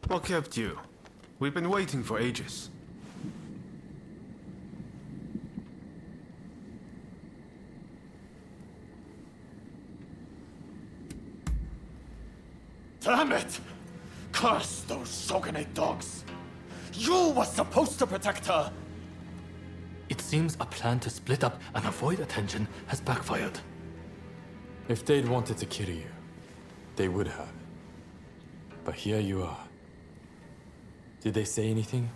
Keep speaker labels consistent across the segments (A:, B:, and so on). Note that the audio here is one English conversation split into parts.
A: What kept you? We've been waiting for ages.
B: Damn it! Curse those Shogunate dogs! You were supposed to protect her!
C: It seems a plan to split up and avoid attention has backfired.
D: If they'd wanted to kill you, they would have. But here you are. Did they say anything?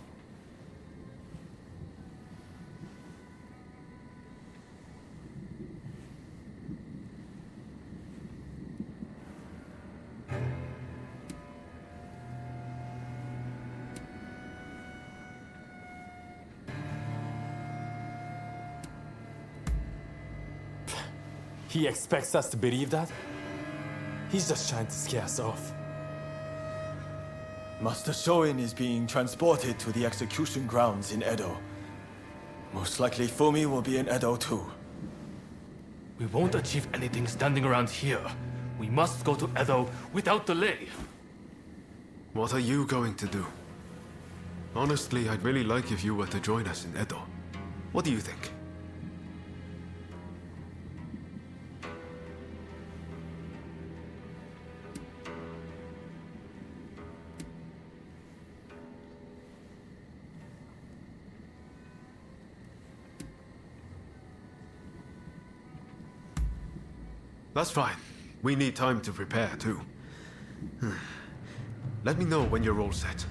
D: He expects us to believe that? He's just trying to scare us off.
B: Master Shoin is being transported to the execution grounds in Edo. Most likely Fumi will be in Edo too.
C: We won't achieve anything standing around here. We must go to Edo without delay.
A: What are you going to do? Honestly, I'd really like if you were to join us in Edo. What do you think? That's fine. We need time to prepare, too. Let me know when you're all set.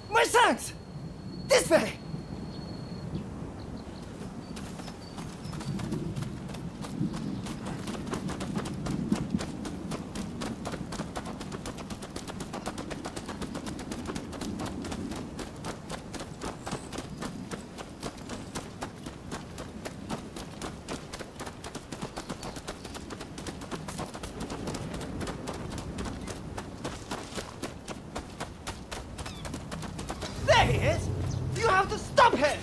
E: My sons! This way! There he is! You have to stop him!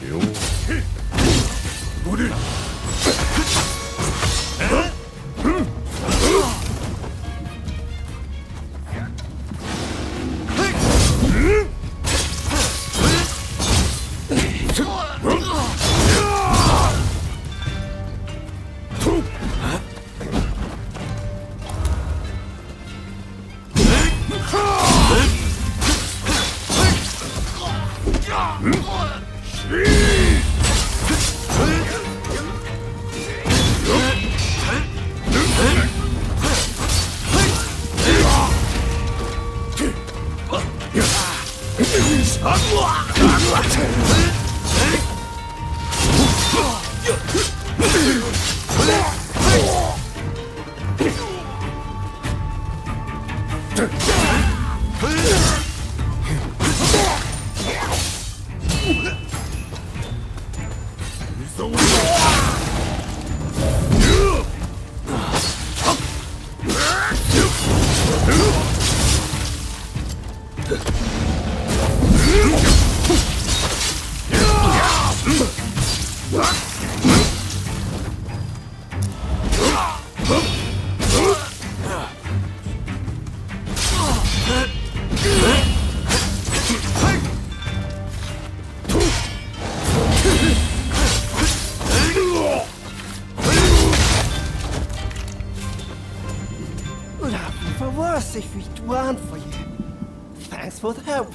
E: Would have been for worse if it weren't for you. Thanks for the help.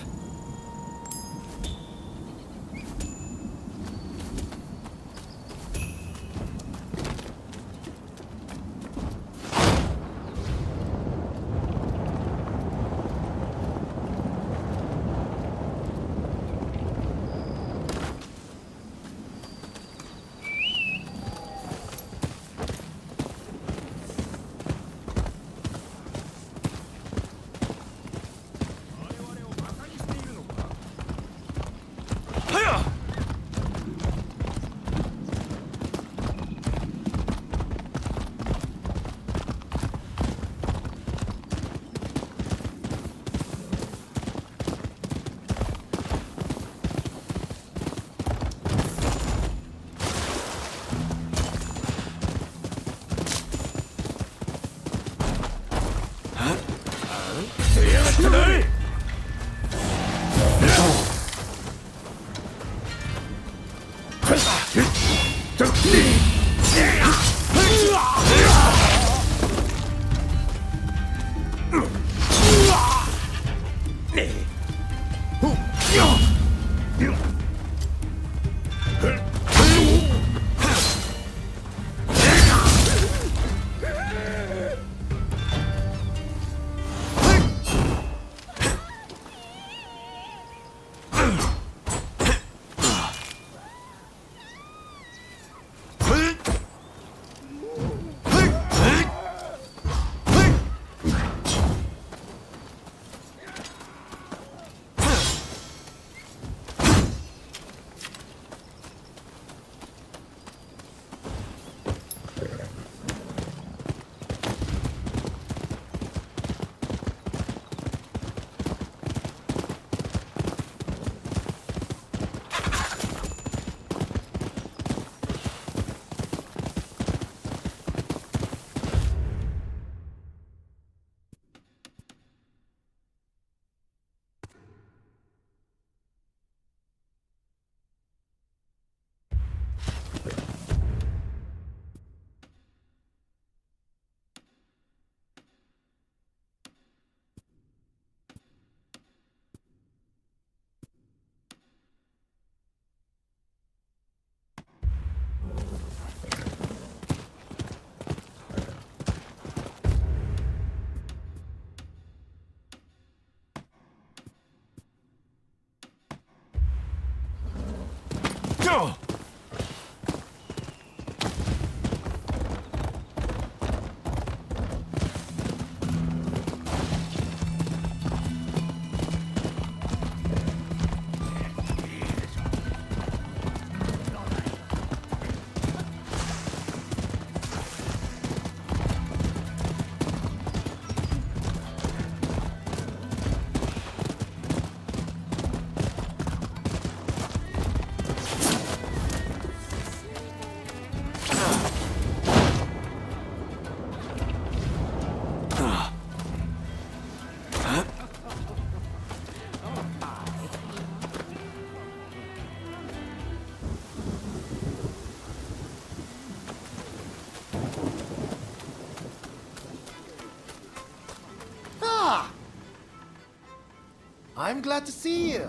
E: I'm glad to see you.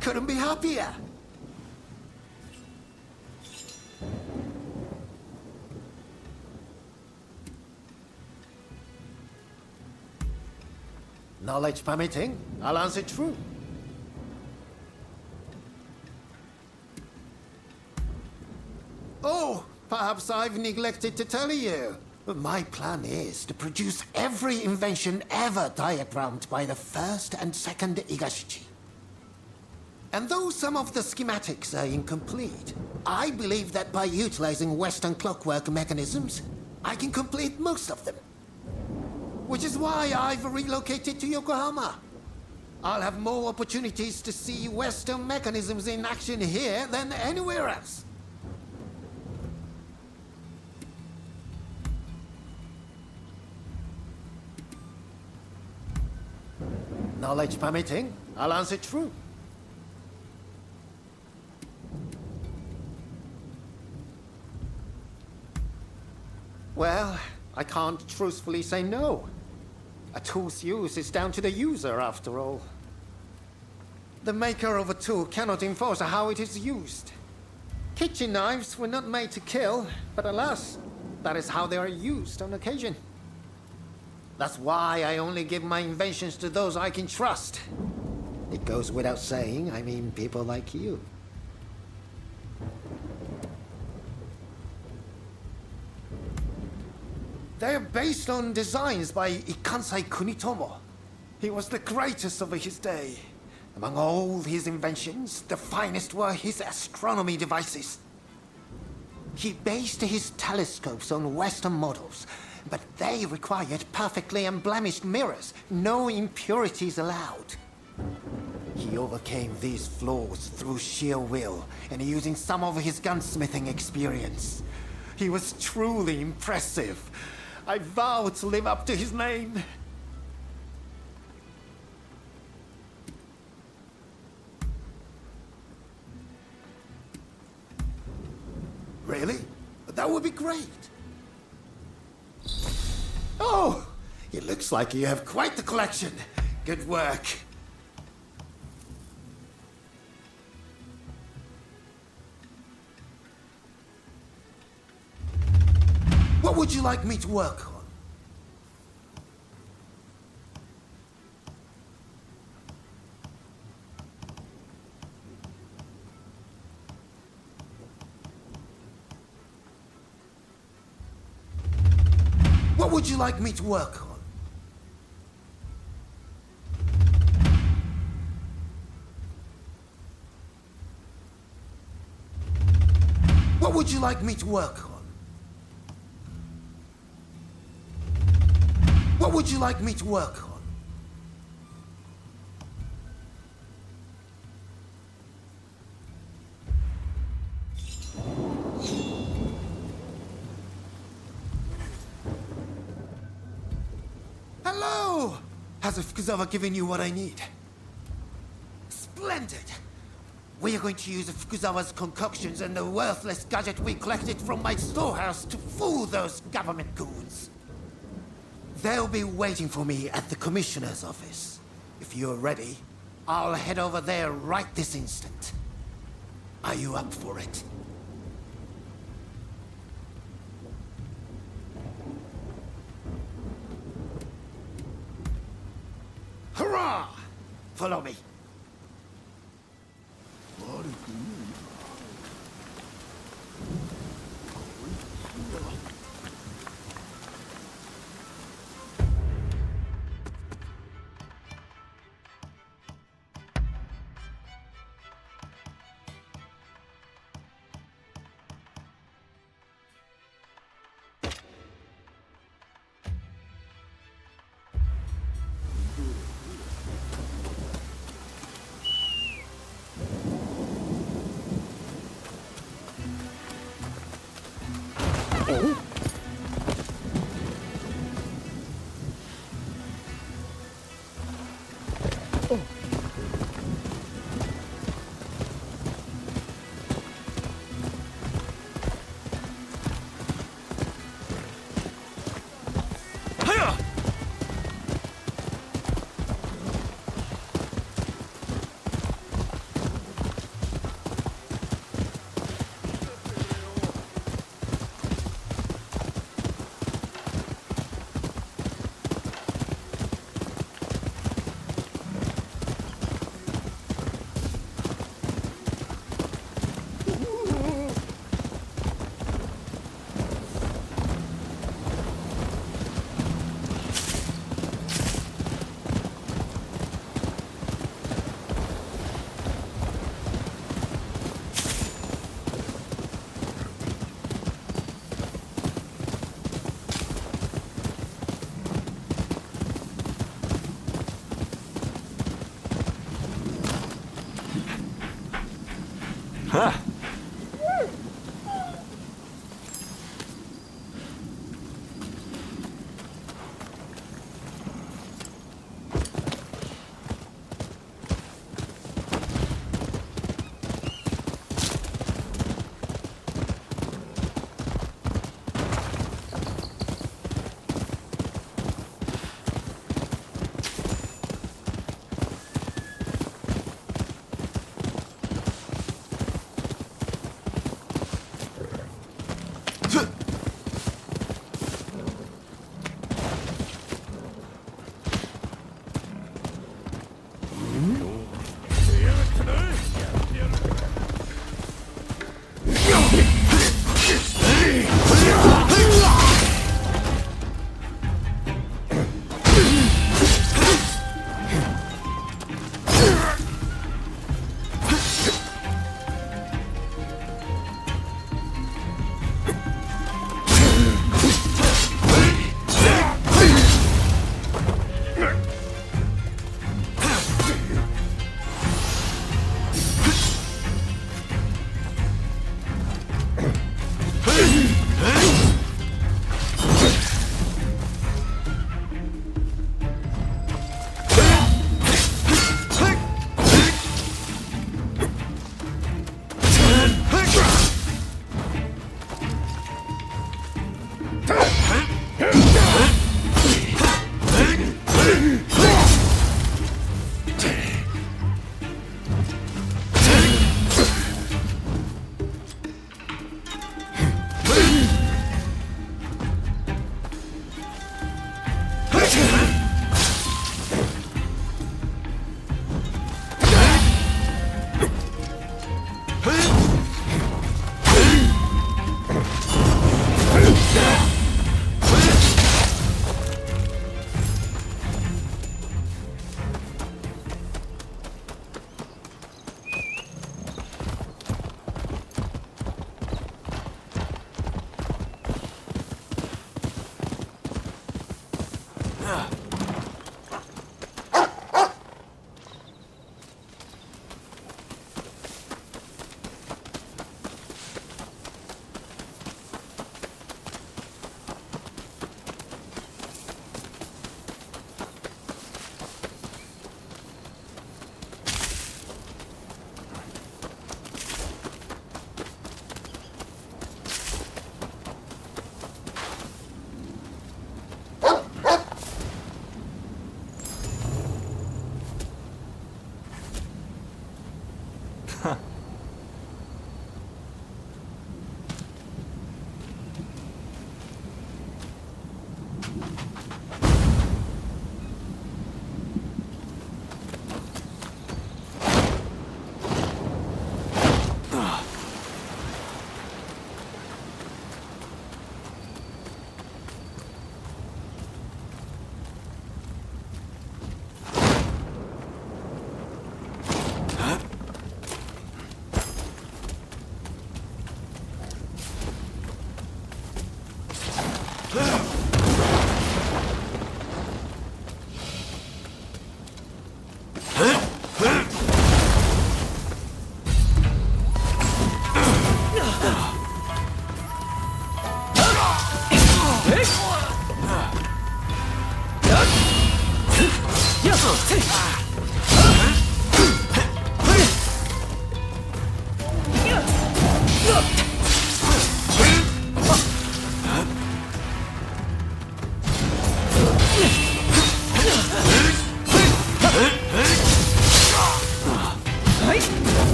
E: Couldn't be happier. Knowledge permitting, I'll answer true. Oh, perhaps I've neglected to tell you. But my plan is to produce every invention ever diagrammed by the first and second Igashichi. And though some of the schematics are incomplete, I believe that by utilizing Western clockwork mechanisms, I can complete most of them. Which is why I've relocated to Yokohama. I'll have more opportunities to see Western mechanisms in action here than anywhere else. Knowledge permitting, I'll answer true. Well, I can't truthfully say no. A tool's use is down to the user, after all. The maker of a tool cannot enforce how it is used. Kitchen knives were not made to kill, but alas, that is how they are used on occasion. That's why I only give my inventions to those I can trust. It goes without saying, I mean people like you. They are based on designs by Ikansai Kunitomo. He was the greatest of his day. Among all his inventions, the finest were his astronomy devices. He based his telescopes on Western models, but they required perfectly unblemished mirrors, no impurities allowed. He overcame these flaws through sheer will and using some of his gunsmithing experience. He was truly impressive. I vow to live up to his name. Really? That would be great. Oh, it looks like you have quite the collection. Good work. What would you like me to work on? What would you like me to work on? What would you like me to work on? What would you like me to work on? Hello! Has Fukuzawa given you what I need? Splendid! We are going to use Fukuzawa's concoctions and the worthless gadget we collected from my storehouse to fool those government goons. They'll be waiting for me at the Commissioner's office. If you're ready, I'll head over there right this instant. Are you up for it? Hurrah! Follow me.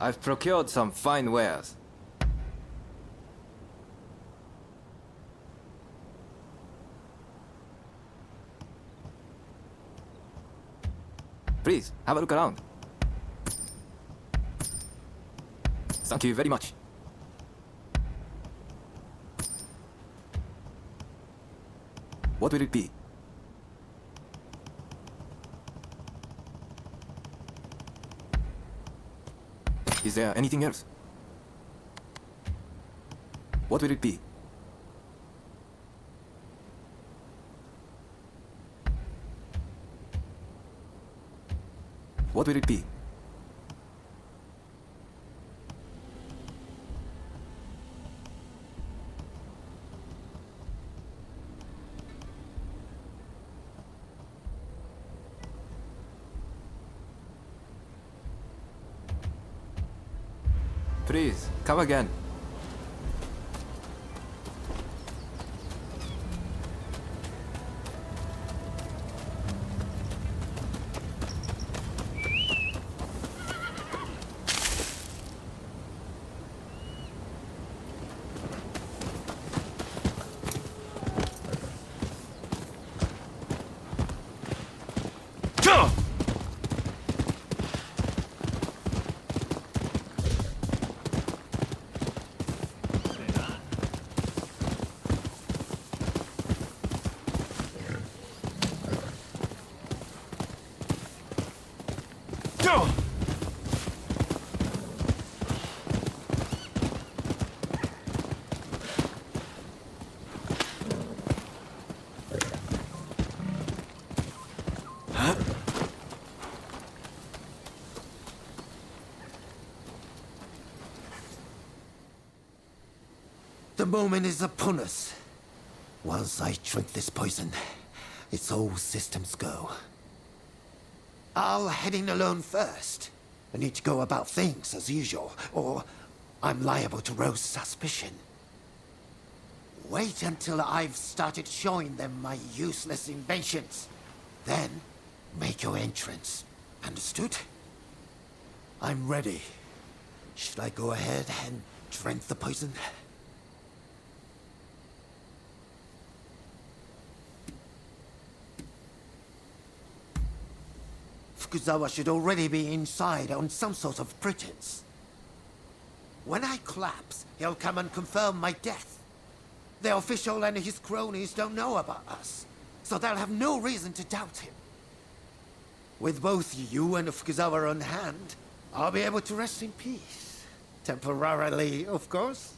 F: I've procured some fine wares. Please, have a look around. Thank you very much. What will it be? Is there anything else? What will it be? What will it be? Please, come again.
E: The moment is upon us. Once I drink this poison, it's all systems go. I'll head in alone first. I need to go about things as usual, or I'm liable to rouse suspicion. Wait until I've started showing them my useless inventions. Then, make your entrance. Understood? I'm ready. Should I go ahead and drink the poison? Fukuzawa should already be inside on some sort of pretense. When I collapse, he'll come and confirm my death. The official and his cronies don't know about us, so they'll have no reason to doubt him. With both you and Fukuzawa on hand, I'll be able to rest in peace. Temporarily, of course.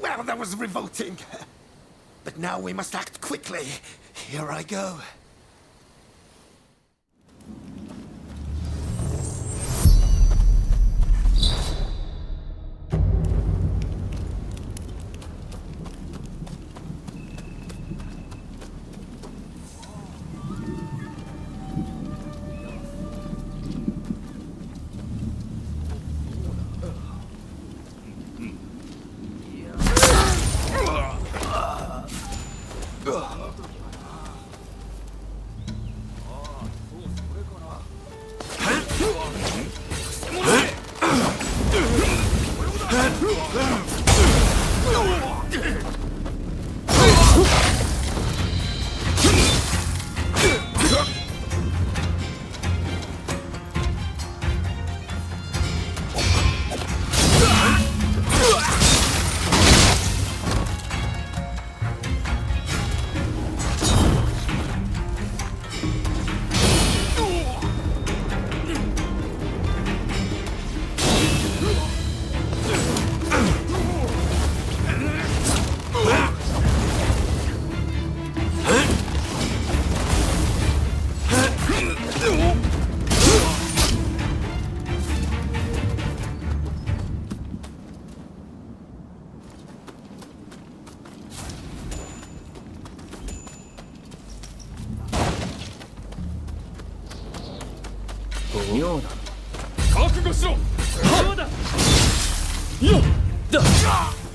E: Well, that was revolting. But now we must act quickly. Here I go.
C: 覚悟しろ！浜田！よっ！だ！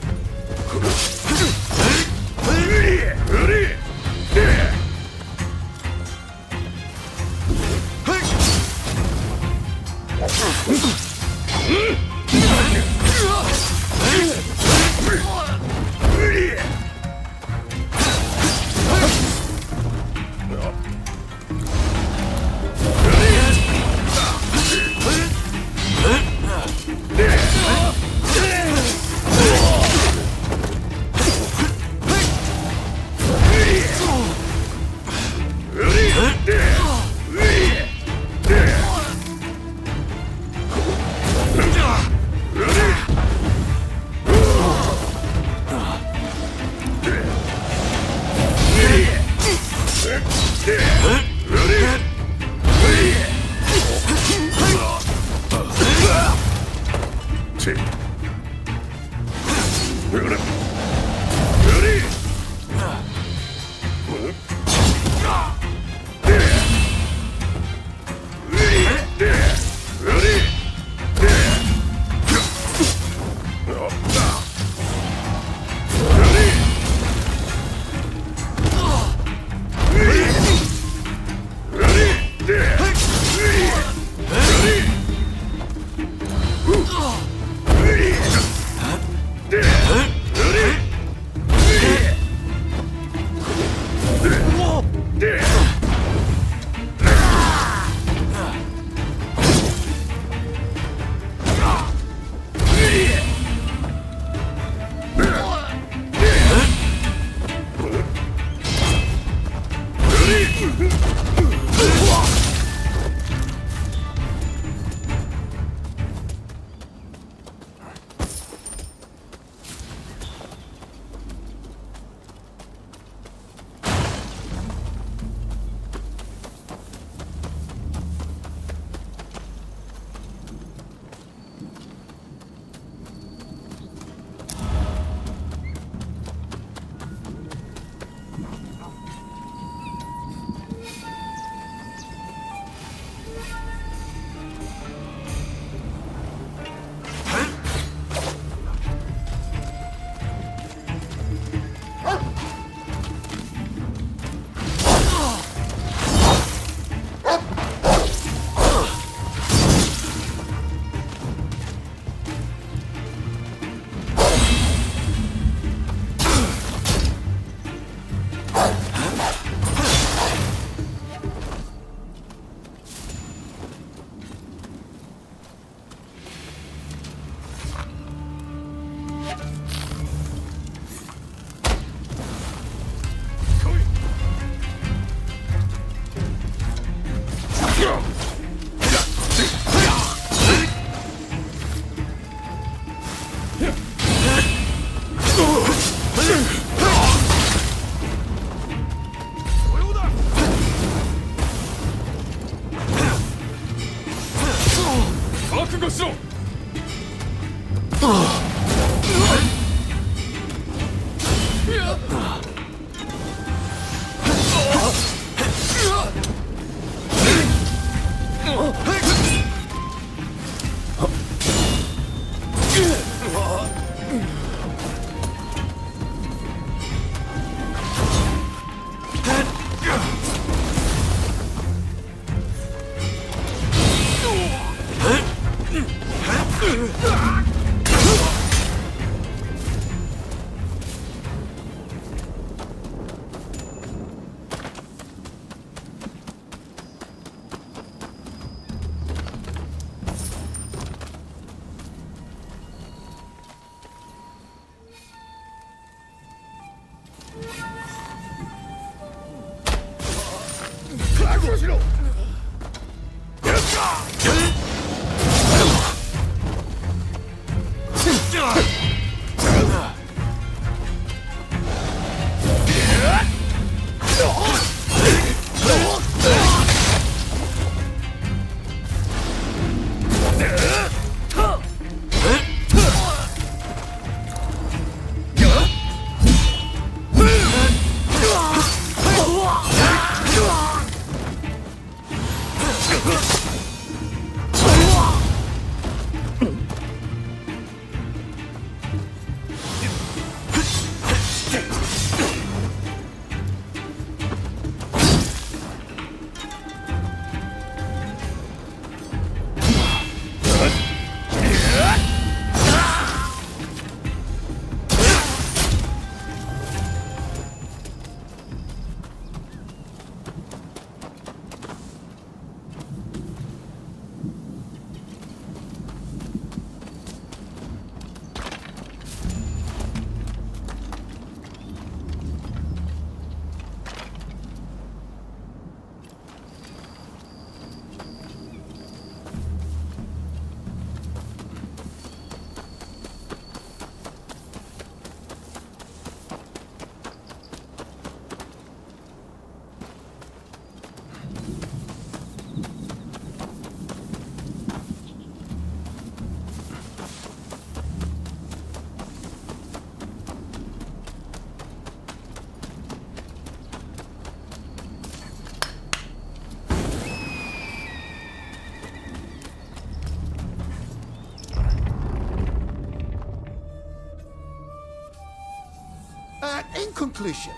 E: conclusion.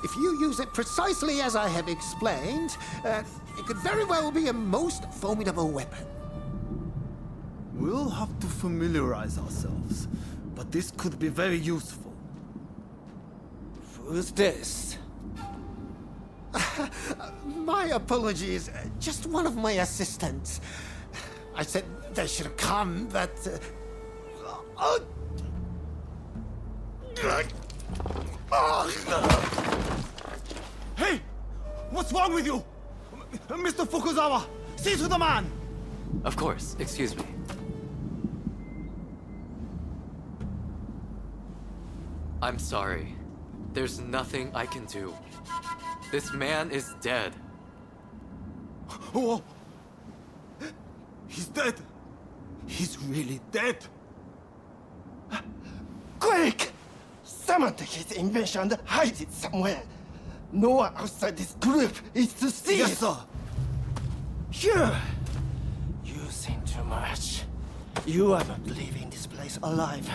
E: If you use it precisely as I have explained, it could very well be a most formidable weapon.
G: We'll have to familiarize ourselves, but this could be very useful.
E: Who's this? My apologies. Just one of my assistants. I said they should have come, but...
G: Hey! What's wrong with you? Mr. Fukuzawa! See to the man!
C: Of course, excuse me. I'm sorry. There's nothing I can do. This man is dead.
G: Oh! He's dead! He's really dead!
H: Quick! Someone take his invention and hide it somewhere. No one outside this group is to see
G: Yes,
H: it.
G: sir!
H: Sure. You think too much. You are not leaving this place alive.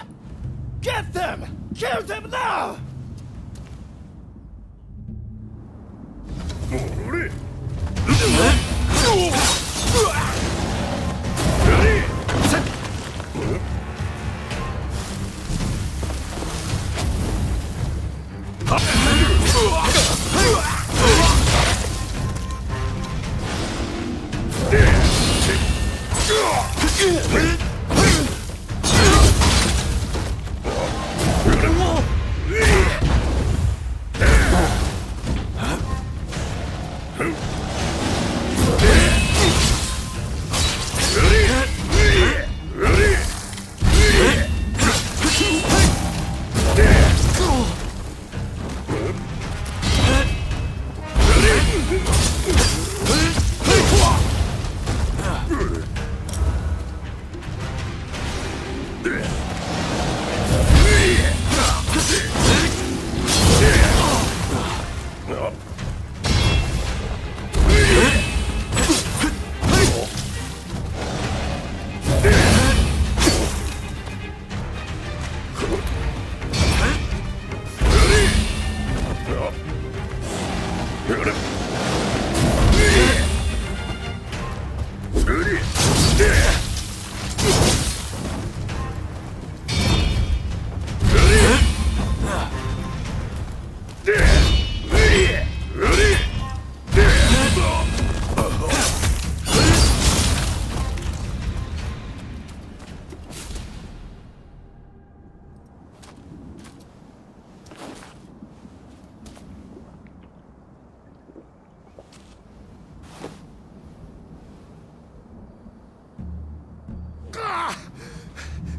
H: Get them! Kill them now!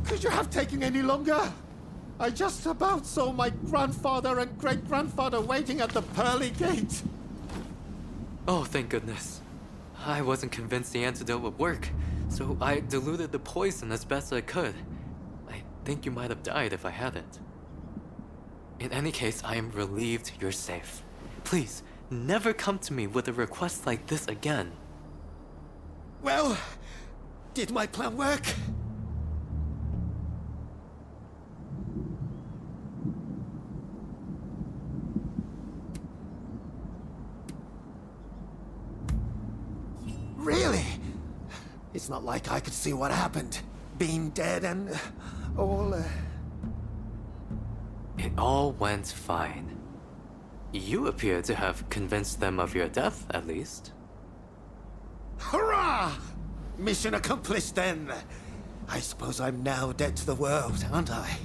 E: Could you have taken any longer? I just about saw my grandfather and great-grandfather waiting at the pearly gate.
C: Oh, thank goodness. I wasn't convinced the antidote would work, so I diluted the poison as best I could. I think you might have died if I hadn't. In any case, I am relieved you're safe. Please, never come to me with a request like this again.
E: Well, did my plan work? Really? It's not like I could see what happened. Being dead and all...
C: It all went fine. You appear to have convinced them of your death, at least.
E: Hurrah! Mission accomplished then. I suppose I'm now dead to the world, aren't I?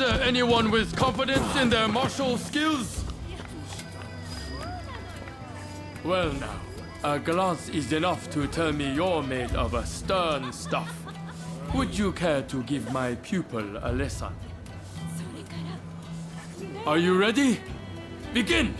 D: there anyone with confidence in their martial skills? Well now, a glance is enough to tell me you're made of a stern stuff. Would you care to give my pupil a lesson? Are you ready? Begin!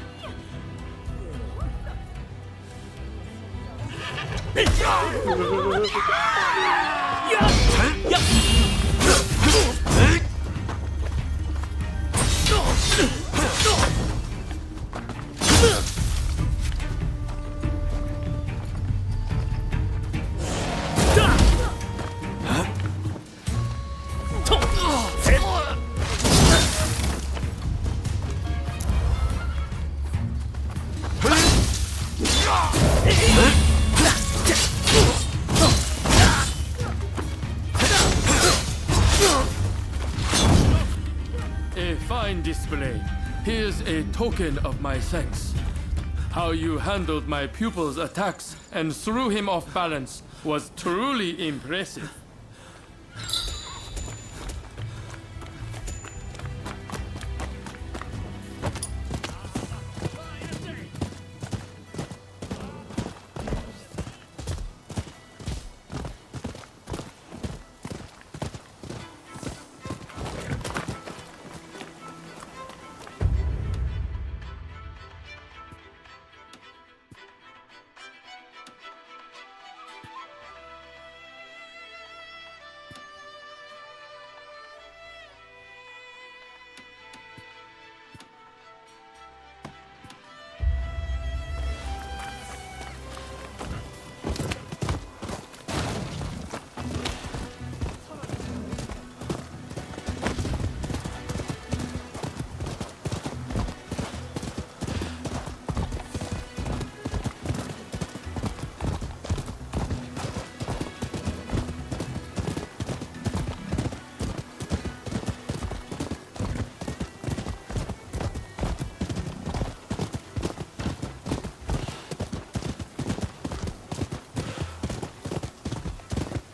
D: A fine display. Here's a token of my thanks. How you handled my pupil's attacks and threw him off balance was truly impressive.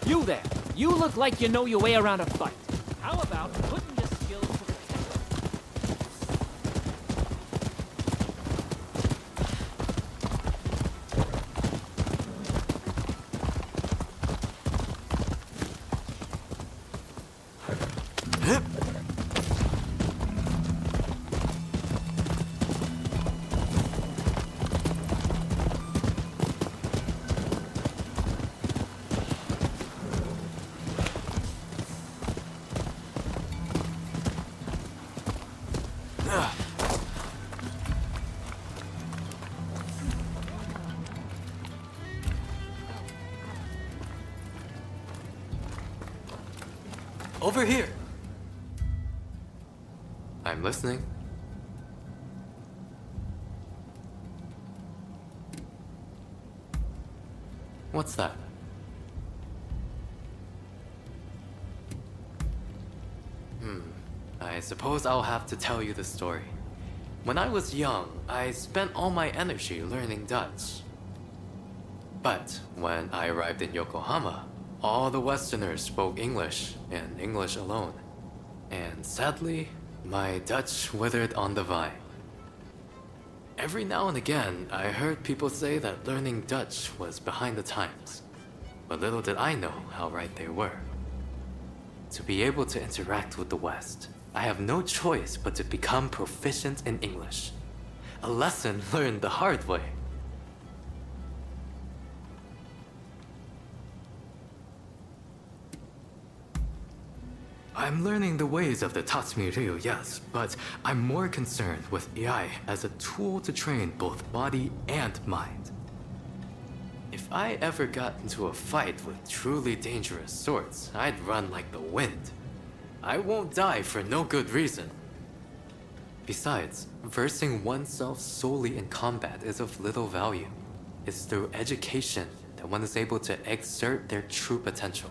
I: You there! You look like you know your way around a fight. How about putting your skills to the test?
C: Over here! I'm listening. What's that? I suppose I'll have to tell you the story. When I was young, I spent all my energy learning Dutch. But when I arrived in Yokohama, all the Westerners spoke English, and English alone. And sadly, my Dutch withered on the vine. Every now and again, I heard people say that learning Dutch was behind the times. But little did I know how right they were. To be able to interact with the West, I have no choice but to become proficient in English. A lesson learned the hard way. I'm learning the ways of the Tatsumi Ryu, yes, but I'm more concerned with AI as a tool to train both body and mind. If I ever got into a fight with truly dangerous swords, I'd run like the wind. I won't die for no good reason. Besides, versing oneself solely in combat is of little value. It's through education that one is able to exert their true potential.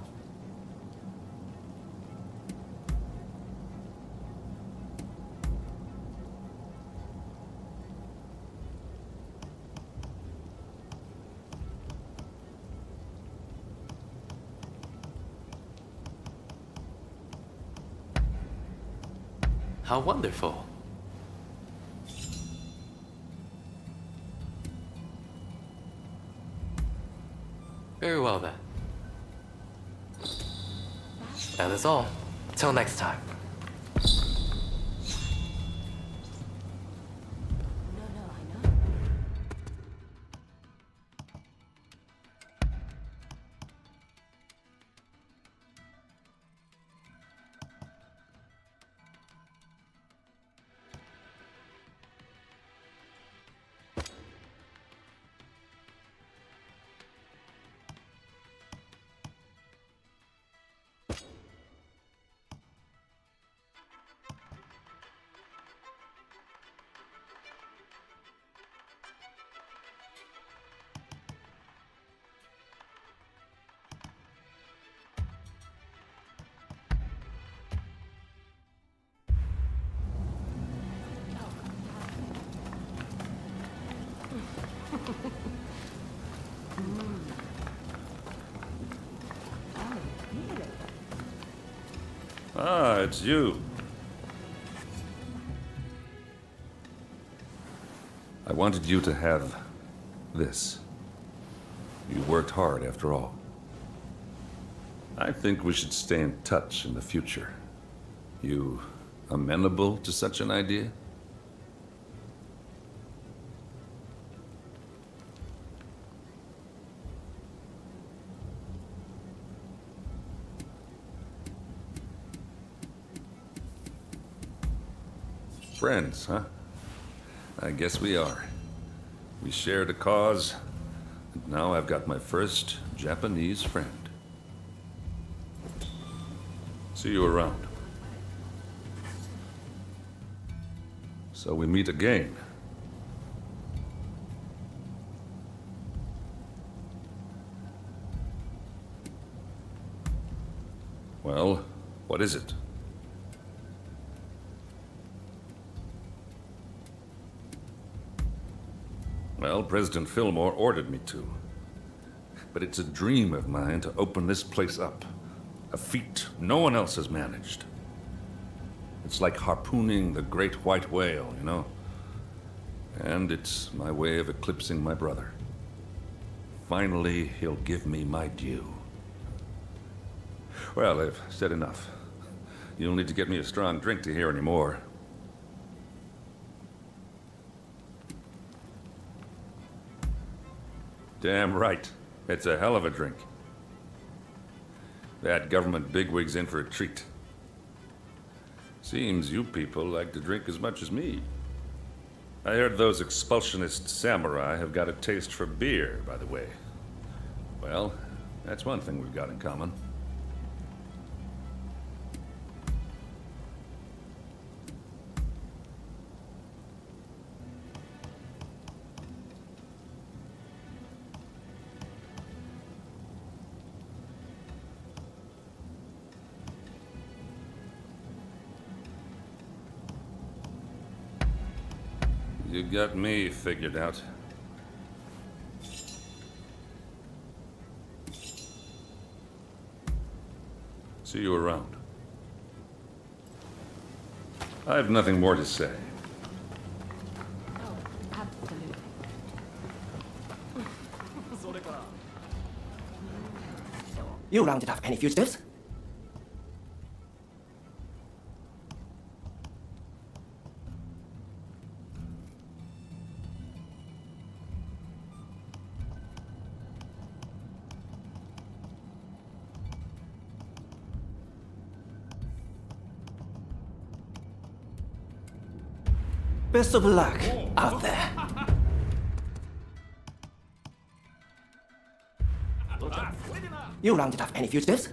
C: How wonderful. Very well then. That is all. Till next time.
J: Ah, it's you. I wanted you to have this. You worked hard, after all. I think we should stay in touch in the future. You amenable to such an idea? Friends, huh? I guess we are. We shared a cause, and now I've got my first Japanese friend. See you around. So we meet again. Well, what is it? Well, President Fillmore ordered me to. But it's a dream of mine to open this place up. A feat no one else has managed. It's like harpooning the great white whale, you know? And it's my way of eclipsing my brother. Finally, he'll give me my due. Well, I've said enough. You'll need to get me a strong drink to hear any more. Damn right. It's a hell of a drink. That government bigwig's in for a treat. Seems you people like to drink as much as me. I heard those expulsionist samurai have got a taste for beer, by the way. Well, that's one thing we've got in common. You got me figured out. See you around. I have nothing more to say.
I: Oh, absolutely.
H: You rounded up any fugitives? Best of luck out there. You rounded up any fugitives?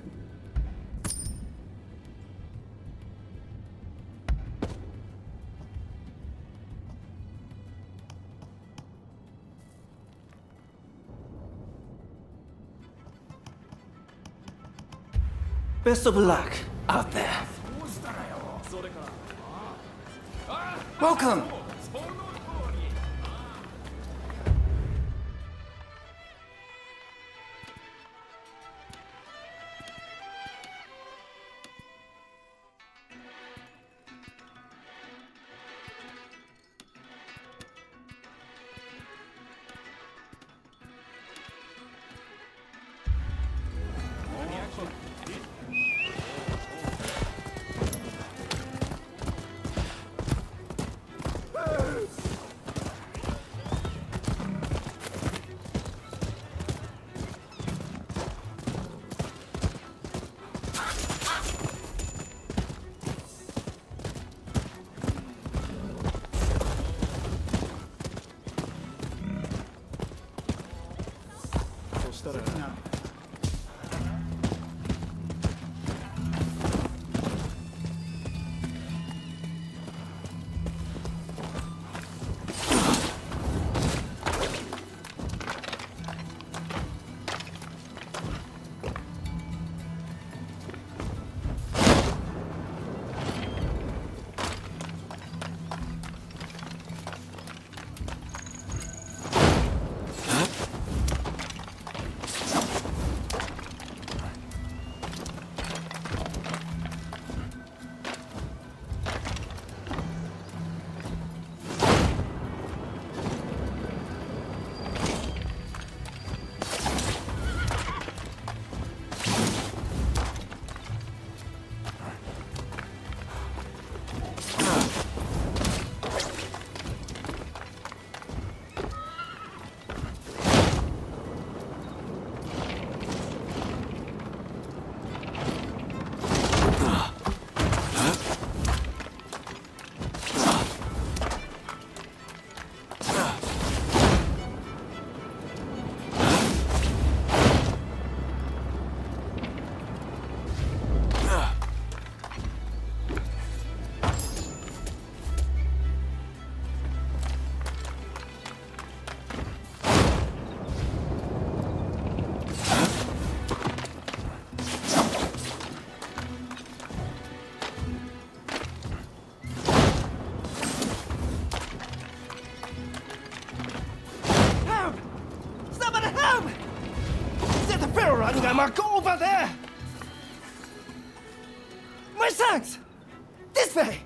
H: Best of luck out there. Welcome! Go over there! My thanks! This way!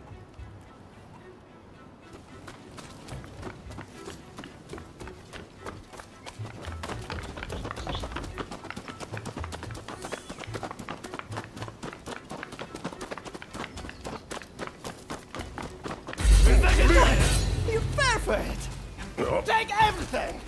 H: You fell for it! Take everything!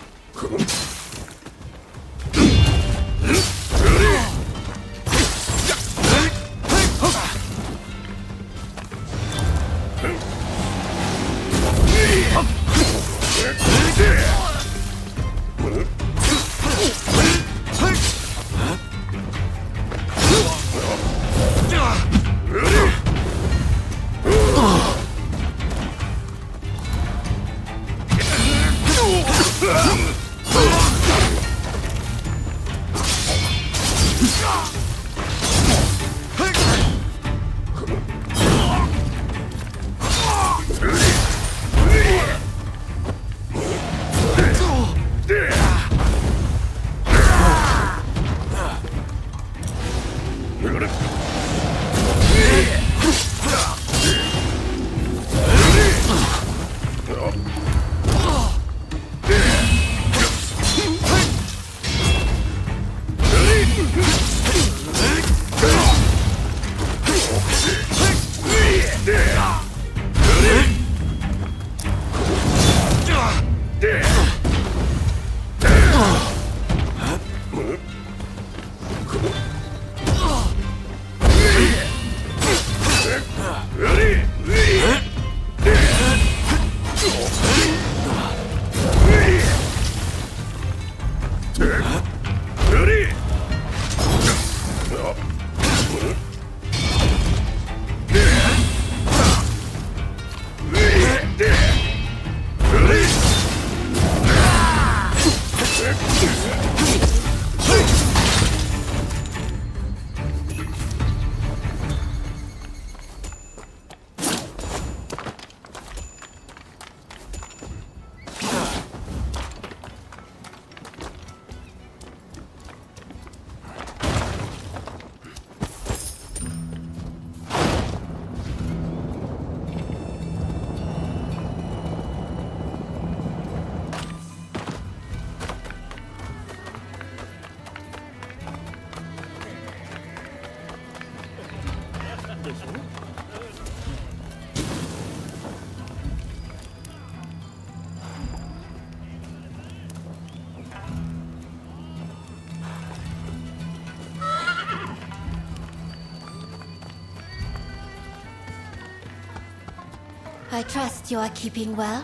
K: I trust you are keeping well.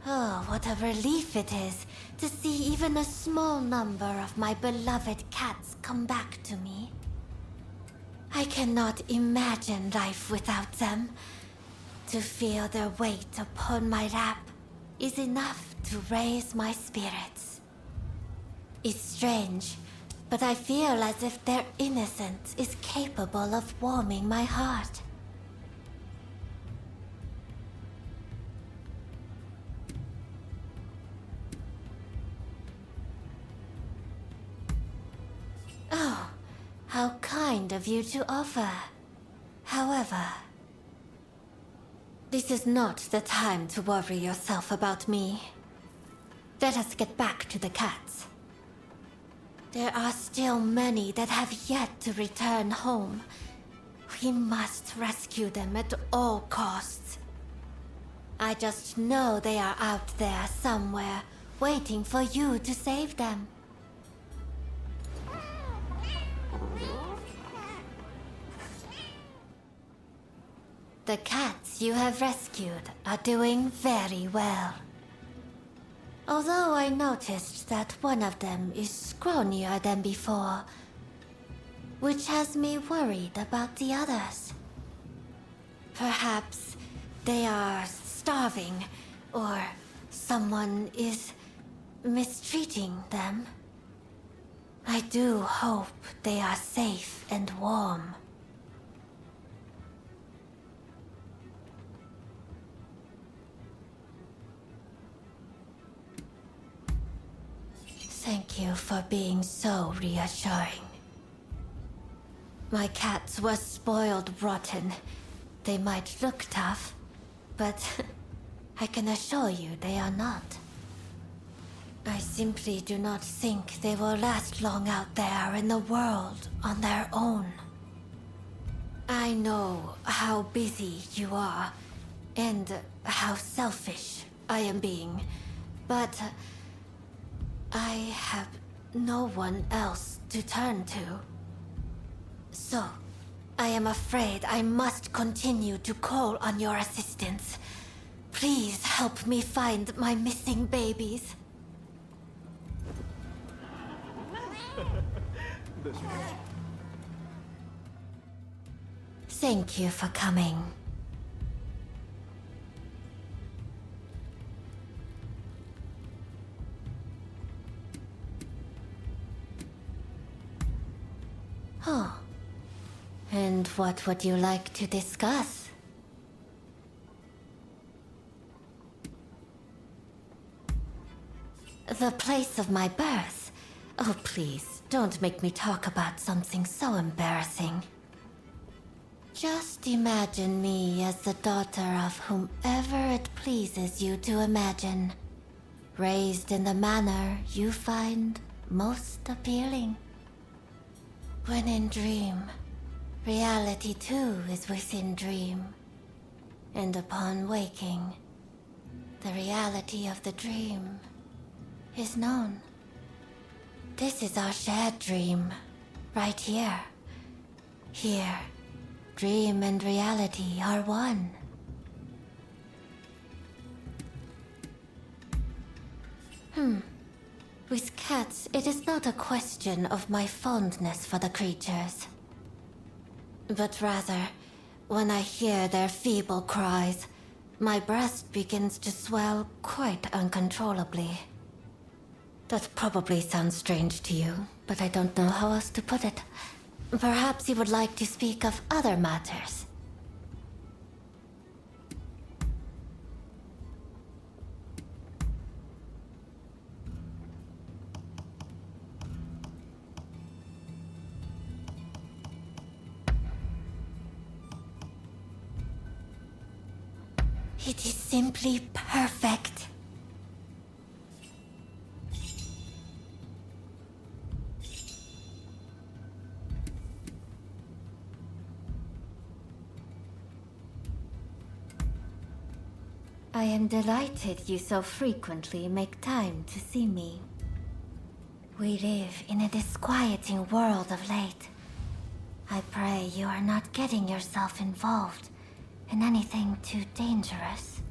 K: Oh, what a relief it is to see even a small number of my beloved cats come back to me. I cannot imagine life without them. To feel their weight upon my lap is enough to raise my spirits. It's strange, but I feel as if their innocence is capable of warming my heart. Oh, how kind of you to offer. However, this is not the time to worry yourself about me. Let us get back to the cats. There are still many that have yet to return home. We must rescue them at all costs. I just know they are out there somewhere, waiting for you to save them. The cats you have rescued are doing very well. Although I noticed that one of them is scrawnier than before, which has me worried about the others. Perhaps they are starving, or someone is mistreating them. I do hope they are safe and warm. Thank you for being so reassuring. My cats were spoiled rotten. They might look tough, but I can assure you they are not. I simply do not think they will last long out there in the world on their own. I know how busy you are, and how selfish I am being, but I have no one else to turn to. So, I am afraid I must continue to call on your assistance. Please help me find my missing babies. Thank you for coming. Oh. And what would you like to discuss? The place of my birth. Oh, please, don't make me talk about something so embarrassing. Just imagine me as the daughter of whomever it pleases you to imagine, raised in the manner you find most appealing. When in dream, reality too is within dream. And upon waking, the reality of the dream is known. This is our shared dream, right here. Here, dream and reality are one. With cats, it is not a question of my fondness for the creatures. But rather, when I hear their feeble cries, my breast begins to swell quite uncontrollably. That probably sounds strange to you, but I don't know how else to put it. Perhaps you would like to speak of other matters. It is simply perfect. I am delighted you so frequently make time to see me. We live in a disquieting world of late. I pray you are not getting yourself involved in anything too dangerous.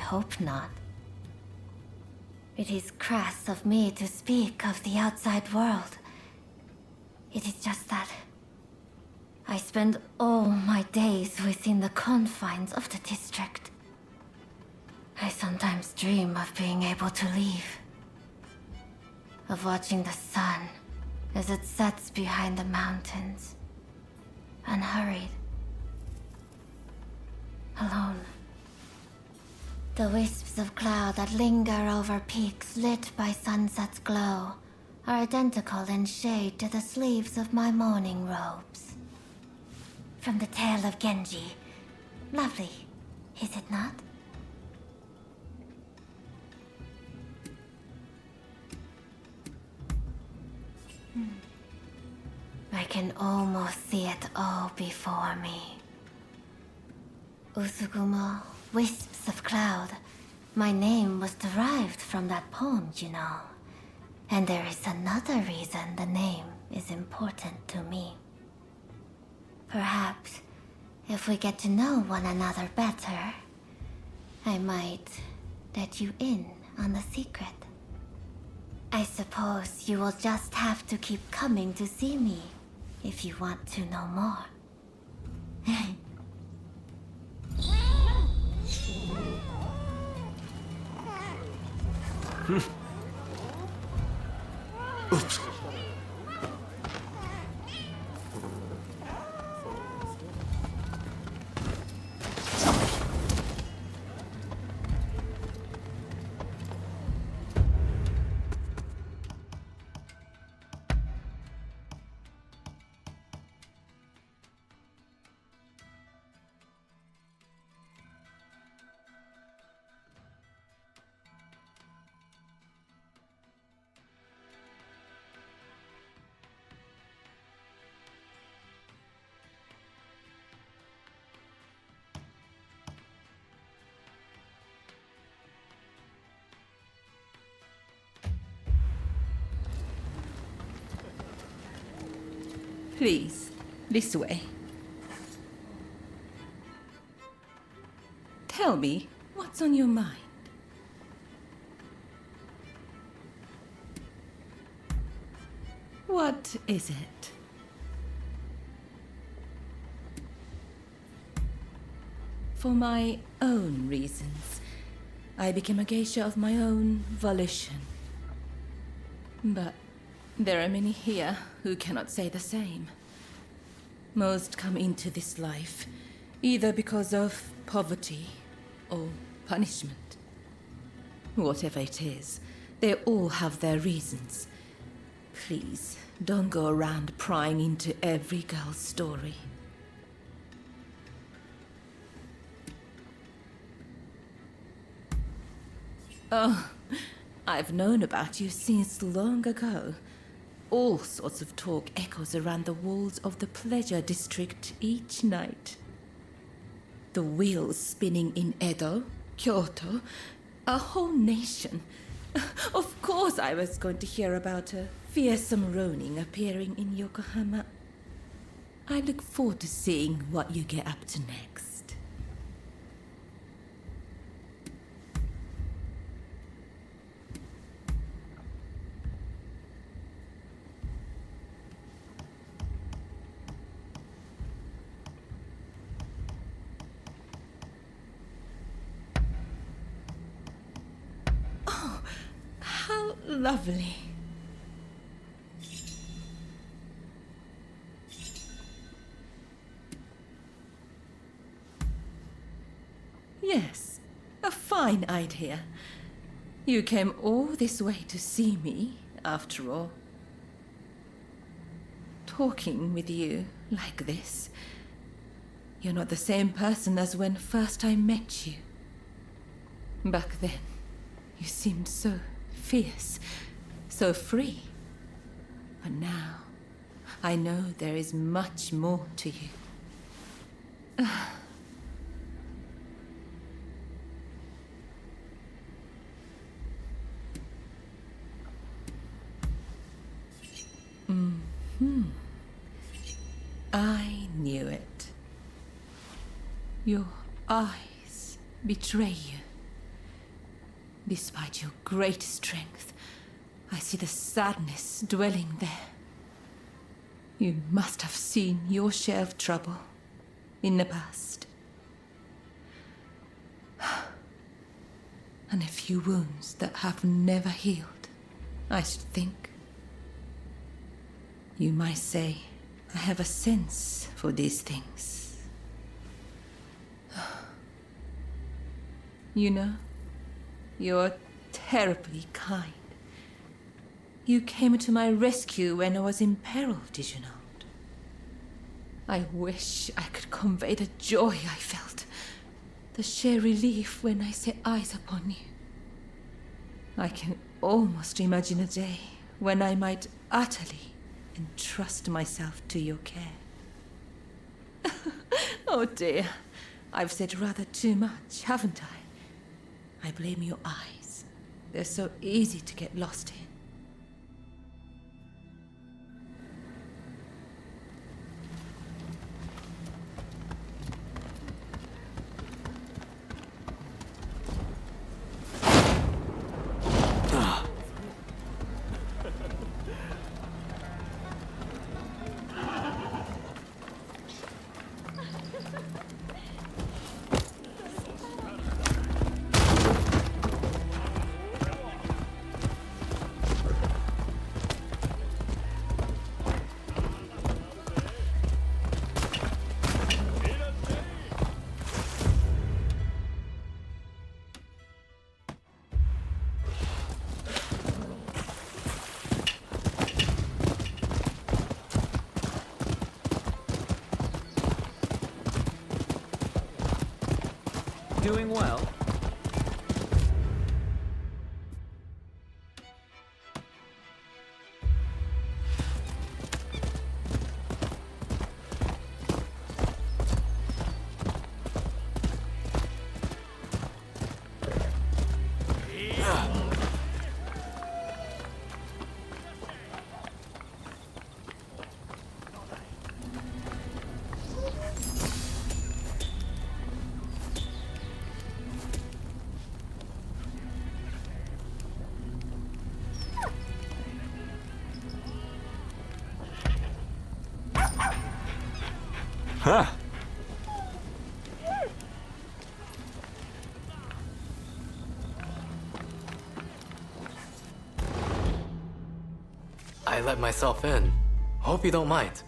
K: hope not. It is crass of me to speak of the outside world. It is just that I spend all my days within the confines of the district. I sometimes dream of being able to leave. Of watching the sun as it sets behind the mountains. Unhurried. Alone. The wisps of cloud that linger over peaks lit by sunset's glow are identical in shade to the sleeves of my mourning robes. From the tale of Genji. Lovely, is it not? I can almost see it all before me. Usugumo, wisps of cloud. My name was derived from that poem, you know. And there is another reason the name is important to me. Perhaps, if we get to know one another better, I might let you in on the secret. I suppose you will just have to keep coming to see me if you want to know more.
A: Oops.
L: Please, this way. Tell me, what's on your mind? What is it? For my own reasons, I became a geisha of my own volition. But there are many here who cannot say the same. Most come into this life either because of poverty or punishment. Whatever it is, they all have their reasons. Please, don't go around prying into every girl's story. Oh, I've known about you since long ago. All sorts of talk echoes around the walls of the Pleasure District each night. The wheels spinning in Edo, Kyoto, a whole nation. Of course I was going to hear about a fearsome Ronin appearing in Yokohama. I look forward to seeing what you get up to next. How lovely. Yes, a fine idea. You came all this way to see me, after all. Talking with you like this, you're not the same person as when first I met you. Back then, you seemed so fierce, so free. But now, I know there is much more to you. I knew it. Your eyes betray you. Despite your great strength, I see the sadness dwelling there. You must have seen your share of trouble in the past. And a few wounds that have never healed, I should think. You might say I have a sense for these things. You know, you're terribly kind. You came to my rescue when I was in peril, did you not? I wish I could convey the joy I felt, the sheer relief when I set eyes upon you. I can almost imagine a day when I might utterly entrust myself to your care. Oh dear, I've said rather too much, haven't I? I blame your eyes. They're so easy to get lost in.
I: Doing well.
B: Huh.
C: I let myself in. Hope you don't mind.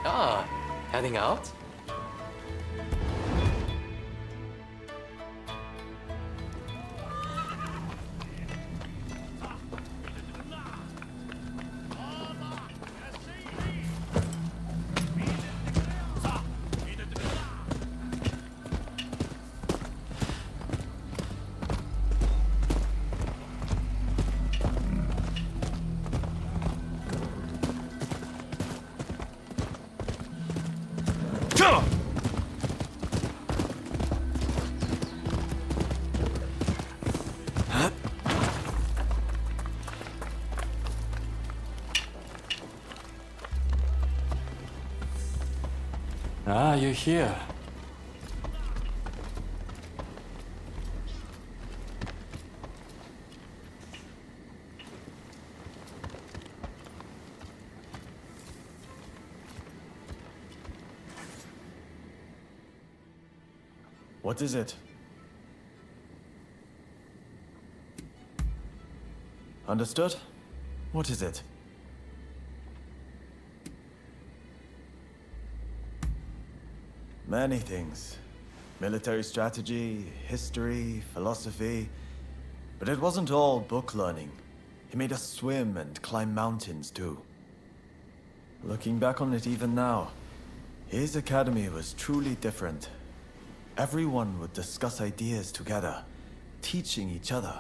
C: Ah, heading out?
D: are you here?
B: What is it? Understood? What is it? Many things. Military strategy, history, philosophy. But it wasn't all book learning. He made us swim and climb mountains too. Looking back on it even now, his academy was truly different. Everyone would discuss ideas together, teaching each other.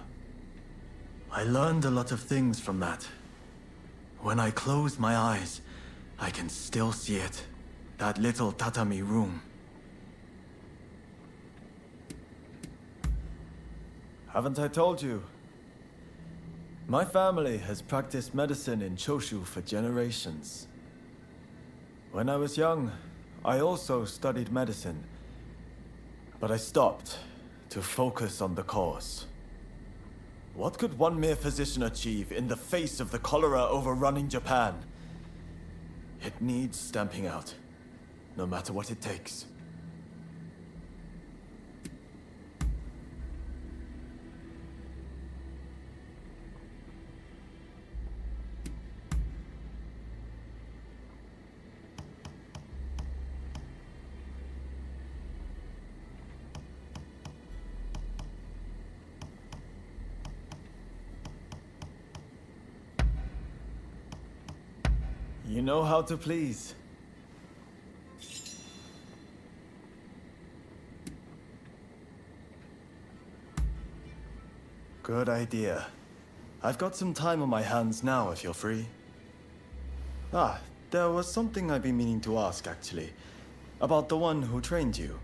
B: I learned a lot of things from that. When I close my eyes, I can still see it. That little tatami room. Haven't I told you? My family has practiced medicine in Choshu for generations. When I was young, I also studied medicine. But I stopped to focus on the cause. What could one mere physician achieve in the face of the cholera overrunning Japan? It needs stamping out, no matter what it takes. You know how to please. Good idea. I've got some time on my hands now, if you're free. Ah, there was something I've been meaning to ask, actually. About the one who trained you.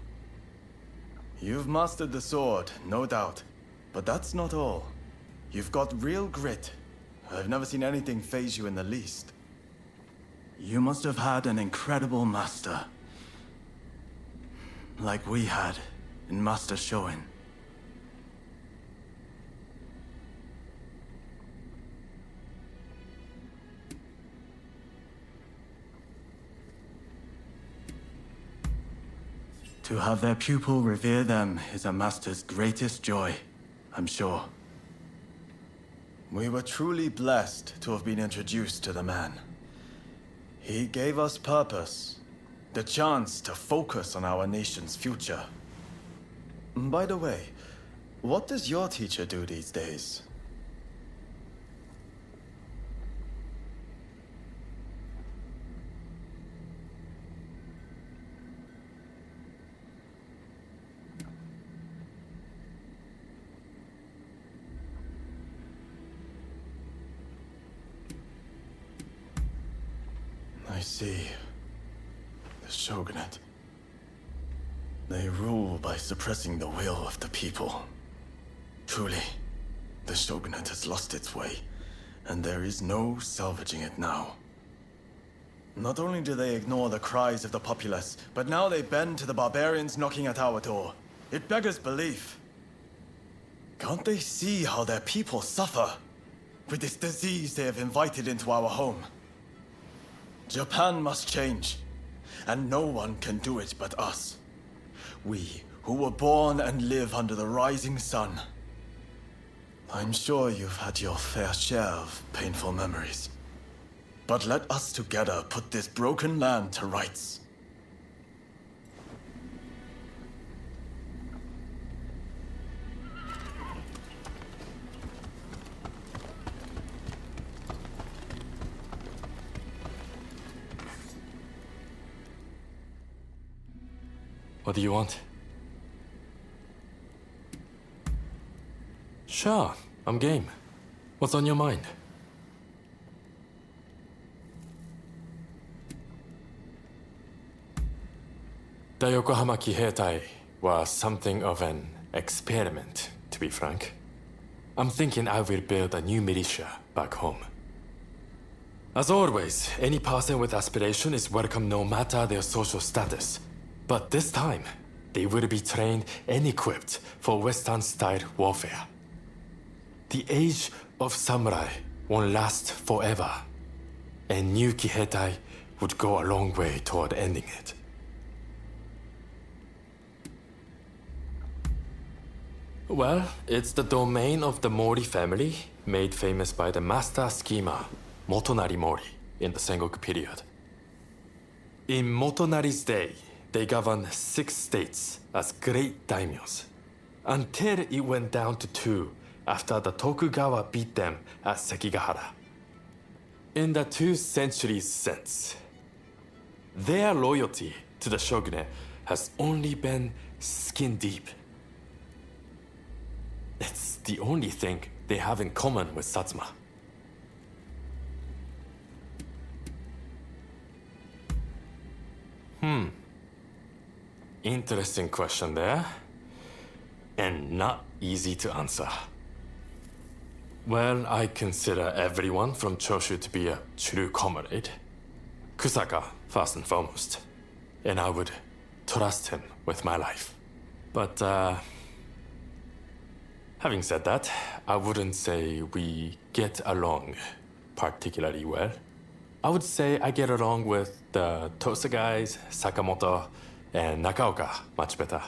B: You've mastered the sword, no doubt. But that's not all. You've got real grit. I've never seen anything faze you in the least. You must have had an incredible master. Like we had in Master Shoin. To have their pupil revere them is a master's greatest joy, I'm sure. We were truly blessed to have been introduced to the man. He gave us purpose, the chance to focus on our nation's future. By the way, what does your teacher do these days? I see. The Shogunate. They rule by suppressing the will of the people. Truly, the Shogunate has lost its way, and there is no salvaging it now. Not only do they ignore the cries of the populace, but now they bend to the barbarians knocking at our door. It beggars belief. Can't they see how their people suffer with this disease they have invited into our home? Japan must change, and no one can do it but us. We, who were born and live under the rising sun. I'm sure you've had your fair share of painful memories. But let us together put this broken land to rights.
D: What do you want? Sure, I'm game. What's on your mind? The Yokohama Kiheitai was something of an experiment, to be frank. I'm thinking I will build a new militia back home. As always, any person with aspiration is welcome no matter their social status.
M: But this time, they will be trained and equipped for Western-style warfare. The age of samurai won't last forever, and new Kihetai would go a long way toward ending it. Well, it's the domain of the Mori family, made famous by the master schemer, Motonari Mori, in the Sengoku period. In Motonari's day, they governed 6 states as great daimyos, until it went down to 2 after the Tokugawa beat them at Sekigahara. In the 2 centuries since, their loyalty to the shogunate has only been skin deep. It's the only thing they have in common with Satsuma. Interesting question there, and not easy to answer. Well, I consider everyone from Choshu to be a true comrade. Kusaka, first and foremost, and I would trust him with my life. But, having said that, I wouldn't say we get along particularly well. I would say I get along with the Tosa guys, Sakamoto, and Nakaoka much better.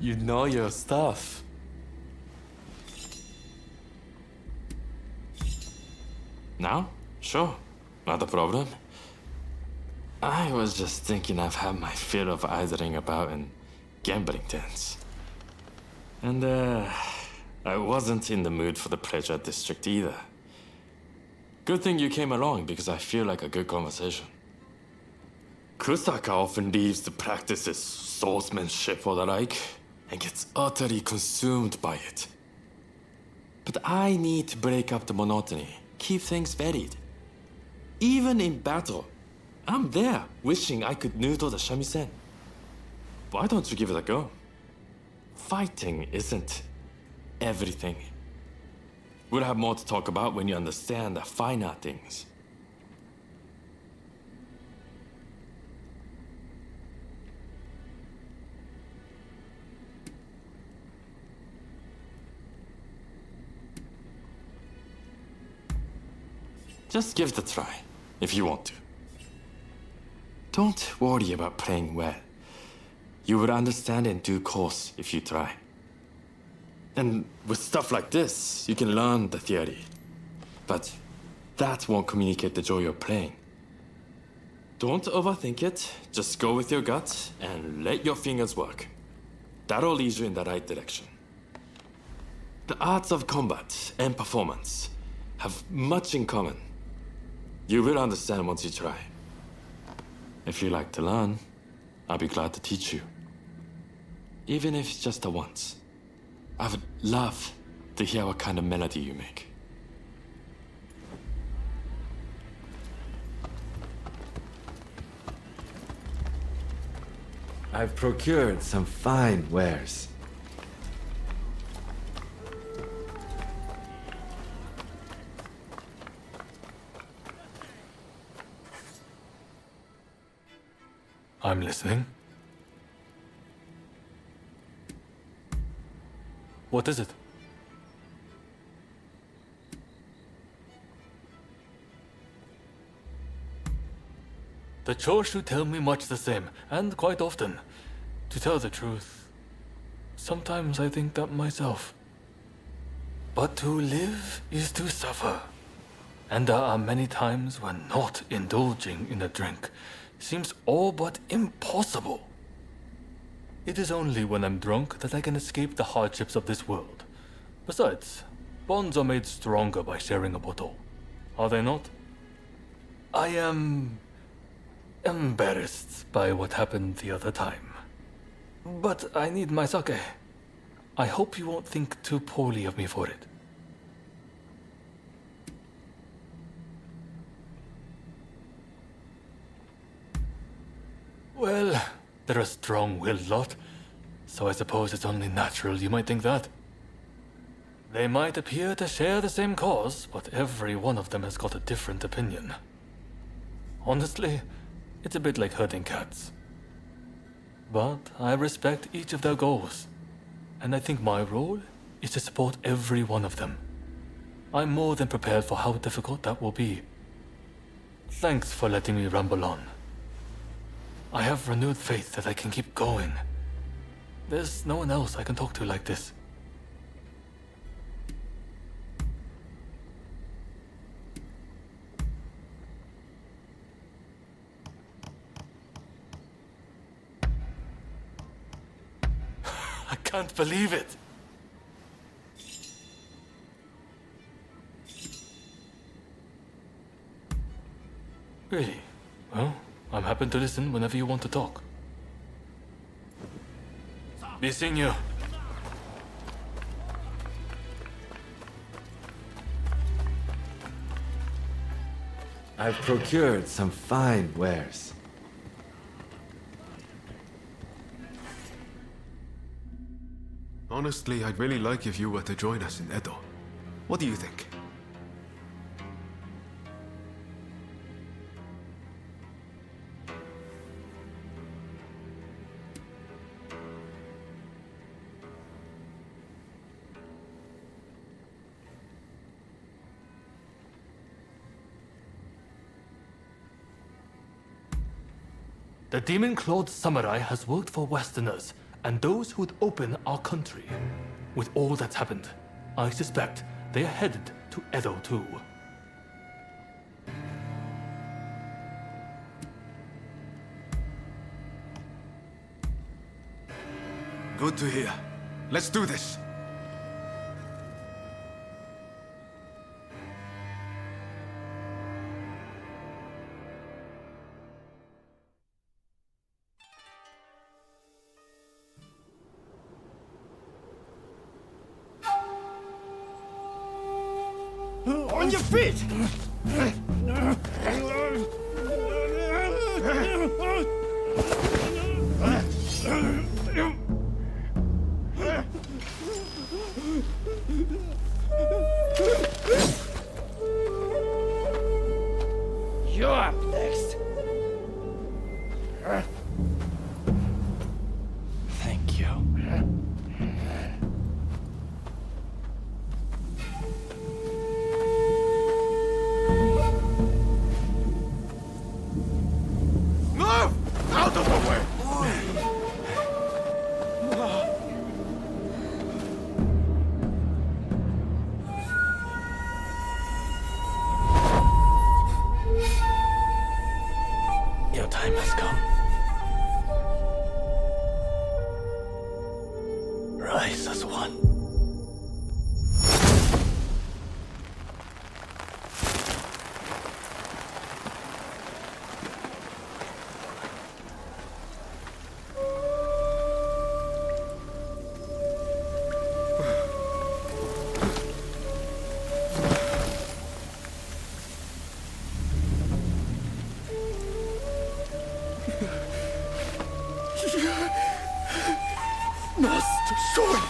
M: You know your stuff. Now? Sure. Not a problem. I was just thinking I've had my fill of idling about in gambling dens. And, I wasn't in the mood for the pleasure district either. Good thing you came along because I feel like a good conversation. Kusaka often leaves to practice his swordsmanship or the like, and gets utterly consumed by it. But I need to break up the monotony, keep things varied. Even in battle, I'm there wishing I could noodle the shamisen. Why don't you give it a go? Fighting isn't everything. We'll have more to talk about when you understand the finer things. Just give it a try, if you want to. Don't worry about playing well. You will understand in due course if you try. And with stuff like this, you can learn the theory. But that won't communicate the joy of playing. Don't overthink it, just go with your gut and let your fingers work. That'll lead you in the right direction. The arts of combat and performance have much in common. You will understand once you try. If you like to learn, I'll be glad to teach you. Even if it's just a once. I would love to hear what kind of melody you make.
N: I've procured some fine wares.
M: I'm listening. What is it? The Choshu tell me much the same, and quite often. To tell the truth, sometimes I think that myself. But to live is to suffer. And there are many times when not indulging in a drink seems all but impossible. It is only when I'm drunk that I can escape the hardships of this world. Besides, bonds are made stronger by sharing a bottle, are they not? I am embarrassed by what happened the other time. But I need my sake. I hope you won't think too poorly of me for it.
D: They're a strong-willed lot, so I suppose it's only natural you might think that. They might appear to share the same cause, but every one of them has got a different opinion. Honestly, it's a bit like herding cats. But I respect each of their goals, and I think my role is to support every one of them. I'm more than prepared for how difficult that will be. Thanks for letting me ramble on. I have renewed faith that I can keep going. There's no one else I can talk to like this. I can't believe it! Really? Well, I'm happy to listen whenever you want to talk. Be seeing you.
N: I've procured some fine wares.
A: Honestly, I'd really like if you were to join us in Edo. What do you think?
D: The demon-clawed samurai has worked for Westerners and those who would open our country. With all that's happened, I suspect they are headed to Edo too.
A: Good to hear. Let's do this.
H: On your feet! You're up next. Thank you.
A: Out of the way!
H: Your time has come. Rise as one. Master Sword!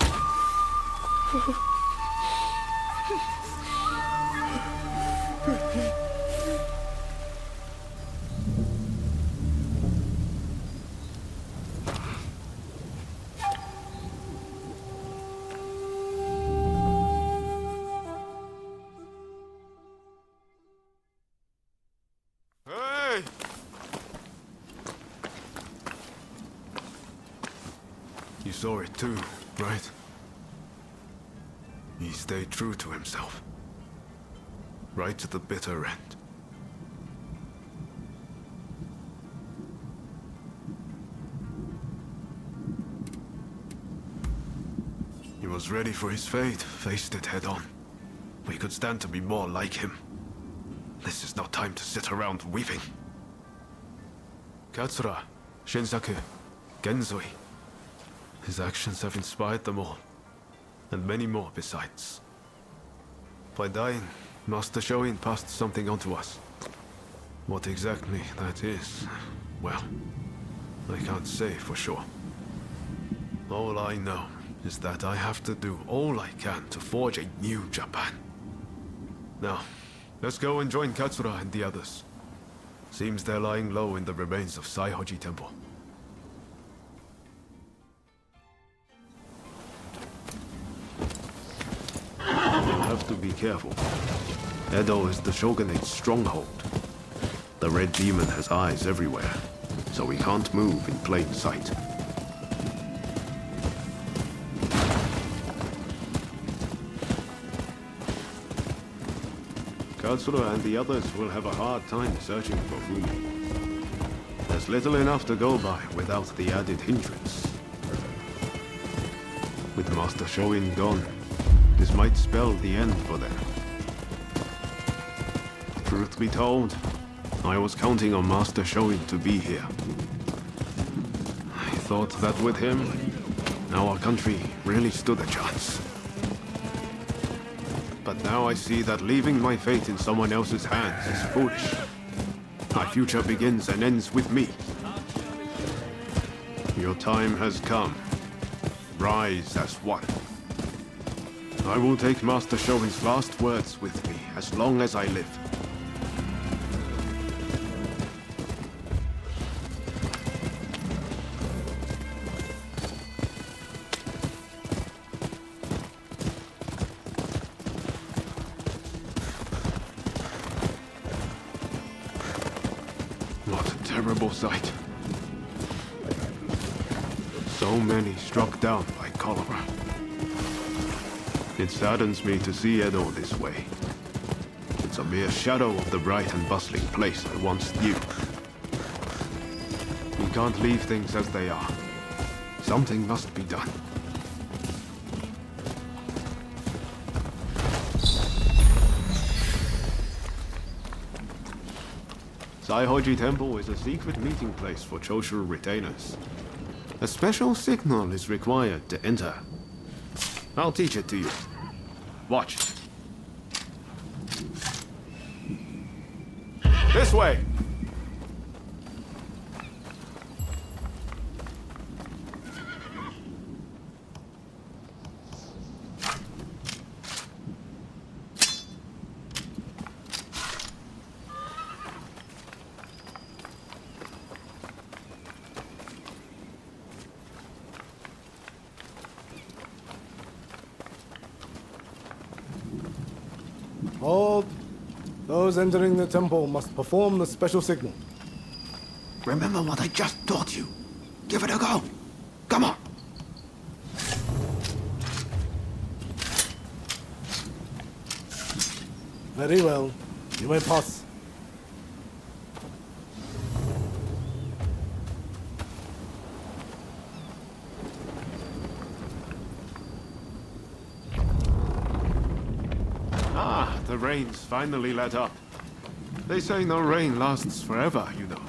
A: Hey! You saw it too, right? He stayed true to himself. Right to the bitter end. He was ready for his fate, faced it head on. We could stand to be more like him. This is not time to sit around weeping. Katsura, Shinsaku, Genzoi. His actions have inspired them all, and many more besides. By dying, Master Shoin passed something on to us. What exactly that is, well, I can't say for sure. All I know is that I have to do all I can to forge a new Japan. Now, let's go and join Katsura and the others. Seems they're lying low in the remains of Saihoji Temple. You have to be careful. Edo is the shogunate's stronghold. The red demon has eyes everywhere, so we can't move in plain sight. Katsura and the others will have a hard time searching for Fumi. There's little enough to go by without the added hindrance. With Master Shoin gone, this might spell the end for them. Truth be told, I was counting on Master Shoin to be here. I thought that with him, our country really stood a chance. But now I see that leaving my fate in someone else's hands is foolish. My future begins and ends with me. Your time has come. Rise as one. I will take Master Shoin's last words with me as long as I live. What a terrible sight. So many struck down by cholera. It saddens me to see Edo this way. It's a mere shadow of the bright and bustling place I once knew. We can't leave things as they are. Something must be done. Saihoji Temple is a secret meeting place for Choshu retainers. A special signal is required to enter. I'll teach it to you. Watch. This way!
O: Hold. Those entering the temple must perform the special signal.
E: Remember what I just taught you. Give it a go. Come on.
O: Very well. You may pass.
A: Ah, the rain's finally let up. They say no rain lasts forever, you know.